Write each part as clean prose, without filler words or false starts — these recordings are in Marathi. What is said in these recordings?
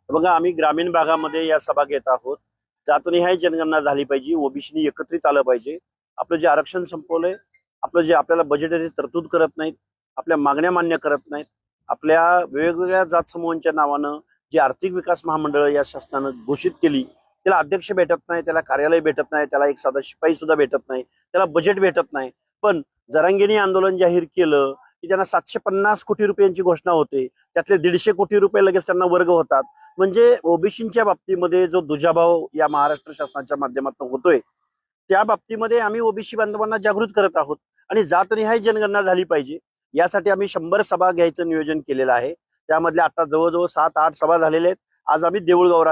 बघा, आम्ही ग्रामीण भागामध्ये या सभा घेत आहोत. जातनिहाय जनगणना झाली पाहिजे, ओबीसीनी एकत्रित आलं पाहिजे. आपलं जे आरक्षण संपवलंय, आपलं जे आपल्याला बजेटरी तरतूद करत नाहीत, आपल्या मागण्या मान्य करत नाहीत, आपल्या वेगवेगळ्या जात समूहांच्या नावानं जी आर्थिक विकास महामंडळ या शासनानं घोषित केली, त्याला अध्यक्ष भेटत नाही, त्याला कार्यालय भेटत नाही, त्याला एक साधा शिपाई सुद्धा भेटत नाही, त्याला बजेट भेटत नाही. पण जरांगेंनी आंदोलन जाहीर केलं की त्यांना 750 कोटी रुपयांची घोषणा होते, त्यातले 150 कोटी रुपये लगेच त्यांना वर्ग होतात. म्हणजे ओबीसीच्या बाबतीमध्ये जो दुजाभाव या महाराष्ट्र शासनाच्या माध्यमातून होतोय, त्या बाबतीमध्ये आम्ही ओबीसी बांधवांना जागृत करत आहोत. आणि जातनिहाय जनगणना झाली पाहिजे यासाठी आम्ही 100 सभा घ्यायचं नियोजन केलेलं आहे. त्यामधल्या आता जवळजवळ 7-8 सभा झालेल्या आहेत. आज आम्ही देऊळगाव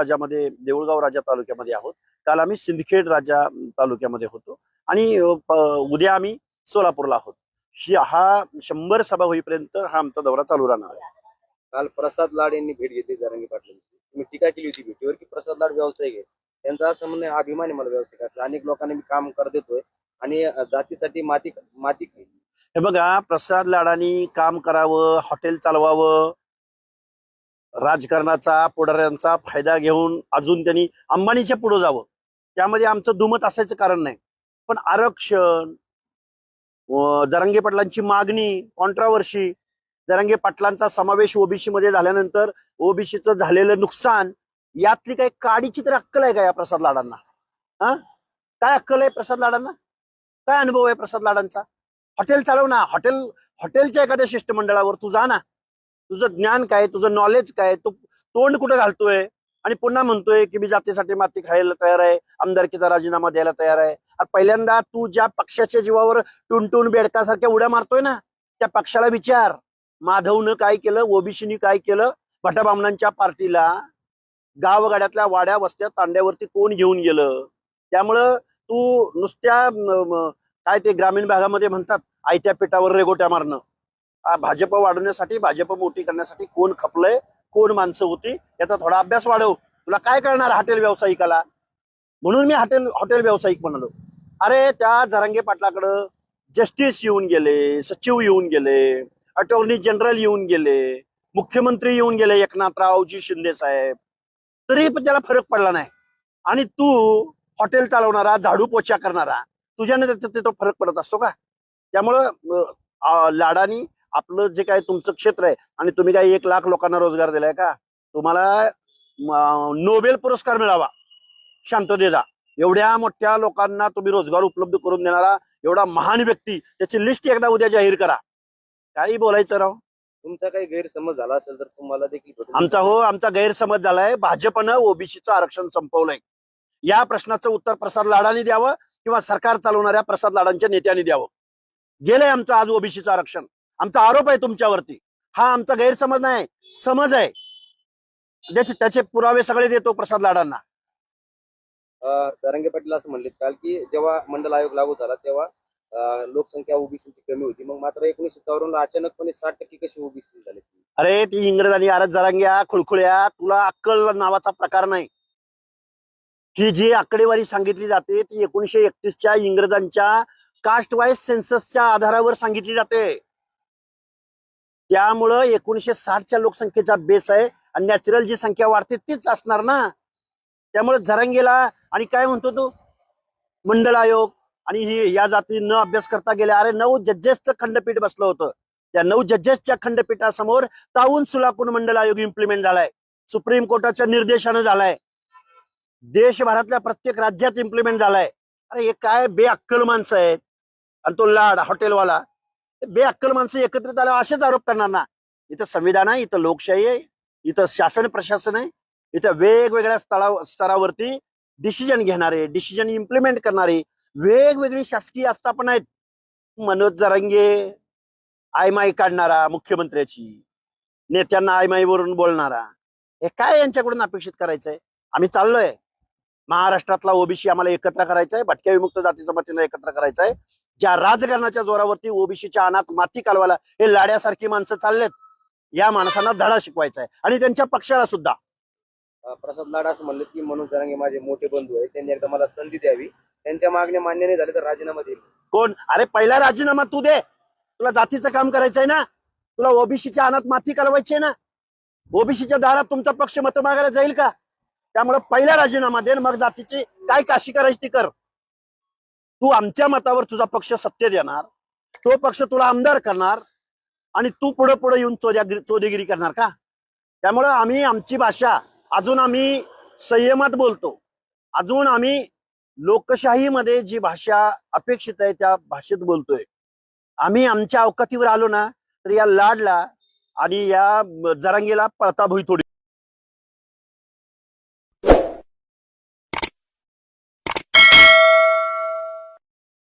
राजा तालुक्यामध्ये आहोत. काल आम्ही सिंदखेड राजा तालुक्यामध्ये होतो आणि उद्या आम्ही सोलापूरला आहोत. हा 100 सभा होईपर्यंत हा आमचा दौरा चालू राहणार आहे. काल प्रसाद लाड यांनी भेट घेतली जरांगे पाटलांची. तुम्ही टीका केली होती भेटीवर की प्रसाद लाड व्यावसायिक आहे. त्यांचा असं म्हणणं आहे, अभिमान आहे मला व्यावसायिक. अनेक लोकांनी मी काम कर देतोय आणि जातीसाठी माती माती हे बघा, प्रसाद लाडांनी काम करावं, हॉटेल चालवावं, राजकारणाचा पुढाऱ्यांचा फायदा घेऊन अजून त्यांनी अंबानीच्या पुढे जावं, त्यामध्ये आमचं दुमत असायचं कारण नाही. पण आरक्षण, जरांगे पाटलांची मागणी, कॉन्ट्रावर्सी, जरांगे पाटलांचा समावेश ओबीसी मध्ये झाल्यानंतर ओबीसीचं झालेलं नुकसान, यातली काही काडीची तर अक्कल आहे का या प्रसाद लाडांना? हा, काय अक्कल आहे प्रसाद लाडांना? काय अनुभव आहे प्रसाद लाडांचा? हॉटेल चालव ना, हॉटेलच्या एखाद्या शिष्टमंडळावर तू जा ना. तुझं ज्ञान काय, तुझं नॉलेज काय, तू तोंड कुठं घालतोय आणि पुन्हा म्हणतोय की मी जातीसाठी माती खायला तयार आहे, आमदारकीचा राजीनामा द्यायला तयार आहे. आता पहिल्यांदा तू ज्या पक्षाच्या जीवावर टुनटुन बेडकासारख्या उड्या मारतोय ना, त्या पक्षाला विचार. माधवनं काय केलं, ओबीसीनी काय केलं? भटाबामणांच्या पार्टीला गावगाड्यातल्या वाड्या वस्त्या तांड्यावरती कोण घेऊन गेलं? त्यामुळं तू नुसत्या काय ते ग्रामीण भागामध्ये म्हणतात आयत्या पिठावर रेगोट्या मारणं. भाजप वाढवण्यासाठी, भाजप मोठी करण्यासाठी कोण खपलंय, कोण माणसं होती, याचा थोडा अभ्यास वाढव. तुला काय कळणार हॉटेल व्यावसायिकाला? म्हणून मी हॉटेल व्यावसायिक म्हणालो. अरे त्या जरांगे पाटलाकडं जस्टिस येऊन गेले, सचिव येऊन गेले, अटॉर्नी जनरल येऊन गेले, मुख्यमंत्री येऊन गेले, एकनाथरावजी शिंदे साहेब, तरी पण त्याला फरक पडला नाही. आणि तू हॉटेल चालवणारा, झाडू पोचा करणारा, तुझ्याने तो फरक पडत असतो का? त्यामुळं लाडानी आपलं जे काय तुमचं क्षेत्र आहे, आणि तुम्ही काय 1 लाख लोकांना रोजगार दिलाय का? तुम्हाला नोबेल पुरस्कार मिळावा शांततेचा. एवढ्या मोठ्या लोकांना तुम्ही रोजगार उपलब्ध करून देणारा एवढा महान व्यक्ती, त्याची लिस्ट एकदा उद्या जाहीर करा. काही बोलायचं राव. तुमचा काही गैरसमज झाला असेल तर तुम्हाला देखील आमचा गैरसमज झालाय. भाजपनं ओबीसीचं आरक्षण संपवलंय. या प्रश्नाचं उत्तर प्रसाद लाडांनी द्यावं किंवा सरकार चालवणाऱ्या प्रसाद लाडांच्या नेत्यांनी द्यावं. गेलंय आमचं आज ओबीसीचं आरक्षण. आमचा आरोप आहे तुमच्यावरती. हा आमचा गैरसमज नाही, समज आहे. त्याचे पुरावे सगळे देतो प्रसाद लाडांना. जरांगे पाटील असं म्हणले काल की जेव्हा मंडल आयोग लागू झाला तेव्हा लोकसंख्या ओबीसीची कमी होती, मग मात्र 1954 ला अचानकपणे 60% कशी ओबीसी झाली? अरे ती इंग्रजांनी, अरे जरांग्या खुळखुळ्या, तुला अक्कल नावाचा प्रकार नाही. ही जी आकडेवारी सांगितली जाते ती 1931च्या इंग्रजांच्या कास्ट वाईज सेन्ससच्या आधारावर सांगितली जाते. त्यामुळं 1960च्या लोकसंख्येचा बेस आहे आणि नॅचरल जी संख्या वाढते तीच असणार ना. त्यामुळे जरांगेला आणि काय म्हणतो तो मंडळ आयोग आणि ही या जाती न अभ्यास करता गेल्या. अरे 9 जजेसचं खंडपीठ बसलं होतं. त्या 9 जजेसच्या खंडपीठासमोर ताऊन सुलाकून मंडळ आयोग इम्प्लिमेंट झालाय. सुप्रीम कोर्टाच्या निर्देशानं झालाय. देशभरातल्या प्रत्येक राज्यात इम्प्लिमेंट झालाय. अरे हे काय बेअक्कल माणसं आहेत. आणि तो लाड हॉटेलवाला, बेअक्कल माणसं एकत्रित आल्यावर असेच आरोप करणार ना. इथं संविधान आहे, इथं लोकशाही आहे, इथं शासन प्रशासन आहे, इथं वेगवेगळ्या स्तरावरती डिसिजन घेणारे, डिसिजन इम्प्लिमेंट करणारे वेगवेगळी शासकीय आस्थापना आहेत. मनोज जरांगे आयमाई काढणारा मुख्यमंत्र्याची, नेत्यांना आयमाई वरून बोलणारा, हे काय यांच्याकडून अपेक्षित करायचंय? आम्ही चाललोय. महाराष्ट्रातला ओबीसी आम्हाला एकत्र करायचंय, भटक्या विमुक्त जाती जमातींना एकत्र करायचंय. ज्या राजकारणाच्या जोरावरती ओबीसीच्या अनाथ माती कालवायला हे लाड्यासारखी माणसं चाललेत, या माणसांना धडा शिकवायचा आहे आणि त्यांच्या पक्षाला सुद्धा. प्रसाद लाड असं म्हणले की मनोज जरांगे माझे मोठे बंधू आहेत, त्यांनी एकदा मला संधी द्यावी, त्यांच्या मागण्या मान्य नाही झाले तर राजीनामा देईल. कोण? अरे पहिला राजीनामा तू दे. तुला जातीचं काम करायचंय ना, तुला ओबीसीच्या अनाथ माती कालवायची आहे ना. ओबीसीच्या दारात तुमचा पक्ष मतं मागायला जाईल का? त्यामुळे पहिला राजीनामा दे, मग जातीची काय काशी करायची ती कर. तू आमच्या मतावर तुझा पक्ष सत्तेत येणार, तो पक्ष तुला आमदार करणार आणि तू पुढे पुढे येऊन चोदेगिरी करणार का? त्यामुळं आम्ही आमची भाषा अजून आम्ही संयमात बोलतो. अजून आम्ही लोकशाहीमध्ये जी भाषा अपेक्षित आहे त्या भाषेत बोलतोय. आम्ही आमच्या अवकातीवर आलो ना तर या लाडला आणि या जरांगीला पळता भुई थोडी